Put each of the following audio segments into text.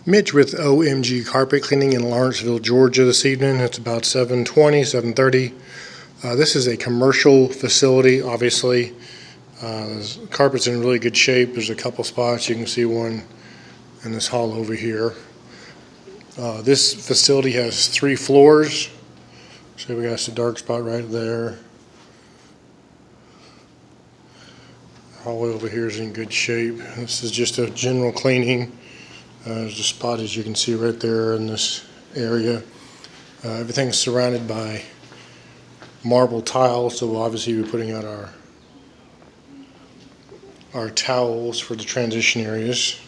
Mitch with OMG Carpet Cleaning in Lawrenceville, Georgia this evening. It's about 7:20, 7:30. This is a commercial facility, obviously. The carpet's in really good shape. There's a couple spots. You can see one in this hall over here. This facility has 3 floors. So we got the dark spot right there. The hallway over here is in good shape. This is just a general cleaning. There's a spot, as you can see right there in this area. Everything's surrounded by marble tiles, so we'll obviously be putting out our towels for the transition areas.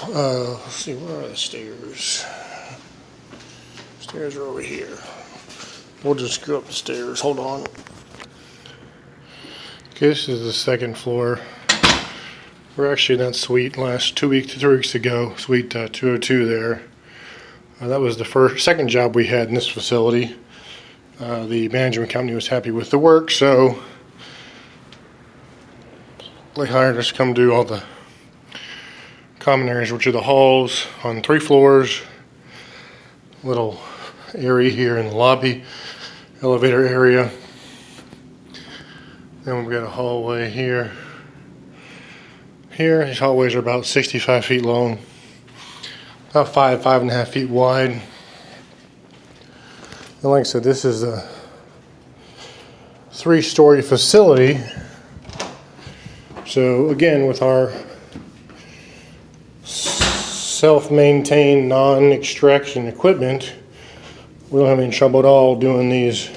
Let's see, where are the stairs? Stairs are over here. We'll just go up the stairs. Hold on. Okay, this is the second floor. We're actually in that suite last 3 weeks ago, suite 202 there. That was the second job we had in this facility. The management company was happy with the work, so they hired us to come do all the common areas, which are the halls on 3 floors, little area here in the lobby, elevator area. Then we've got a hallway here. Here, these hallways are about 65 feet long, about 5.5 feet wide. And like I said, this is a 3-story facility. So again, with our self-maintained, non-extraction equipment, we don't have any trouble at all doing these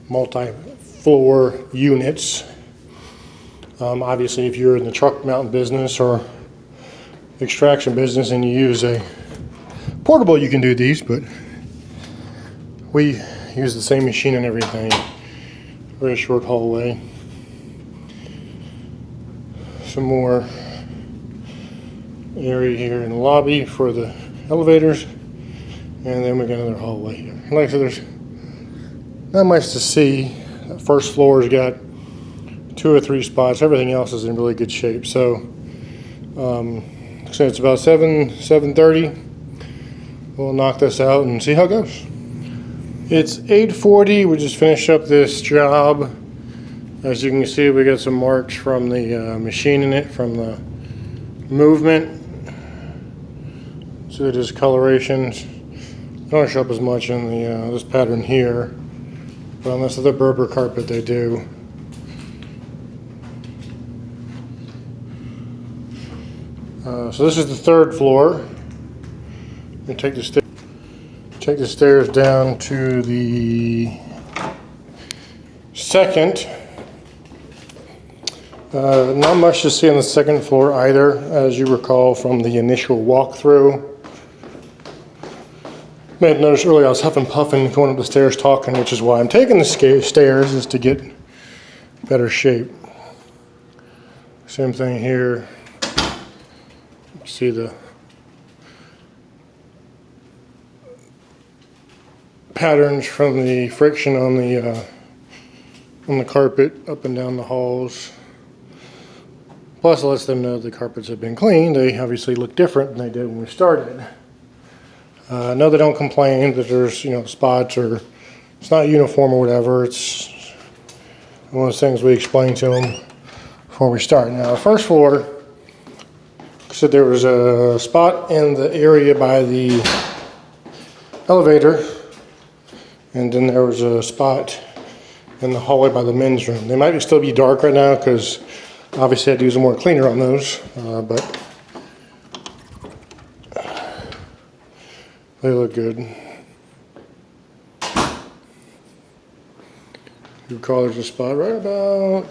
multi-floor units. Obviously, if you're in the truck mounting business or extraction business and you use a portable, you can do these, but we use the same machine and everything. Very short hallway. Some more area here in the lobby for the elevators, and then we got another hallway here. Like I said, there's not much to see. That first floor's got 2 or 3 spots. Everything else is in really good shape. So it's about 7:30. We'll knock this out and see how it goes. It's 8:40. We just finished up this job. As you can see, we got some marks from the machine in it, from the movement. So there's colorations. They don't show up as much in the this pattern here, but on this other Berber carpet they do. So this is the 3rd floor. We take the stairs down to the 2nd. Not much to see on the 2nd floor either, as you recall from the initial walkthrough. May have noticed earlier I was huffing puffing going up the stairs talking, which is why I'm taking the stairs, is to get better shape. Same thing here. See the patterns from the friction on the carpet up and down the halls. Plus, it lets them know the carpets have been cleaned. They obviously look different than they did when we started. No, they don't complain that there's spots or it's not uniform or whatever. It's one of those things we explain to them before we start. Now, the 1st floor. So there was a spot in the area by the elevator, and then there was a spot in the hallway by the men's room. They might still be dark right now because obviously I had to use some more cleaner on those, but they look good. You recall there's a spot right about.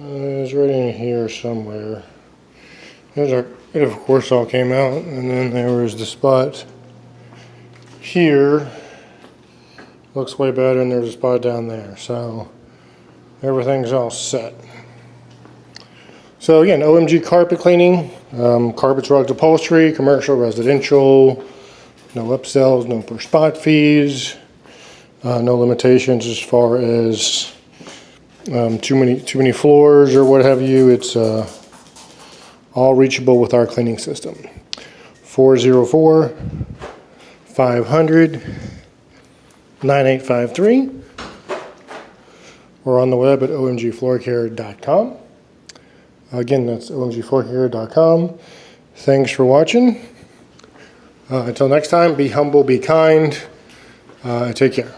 It's right in here somewhere. It of course all came out, and then there was the spot here. Looks way better, and there's a spot down there. So everything's all set. So again, OMG carpet cleaning, carpets, rugs, upholstery, commercial, residential, no upsells, no per spot fees, no limitations as far as too many floors or what have you. It's all reachable with our cleaning system. 404-500-9853. We're on the web at omgfloorcare.com. Again, that's omgfloorcare.com. Thanks for watching. Until next time, be humble, be kind, take care.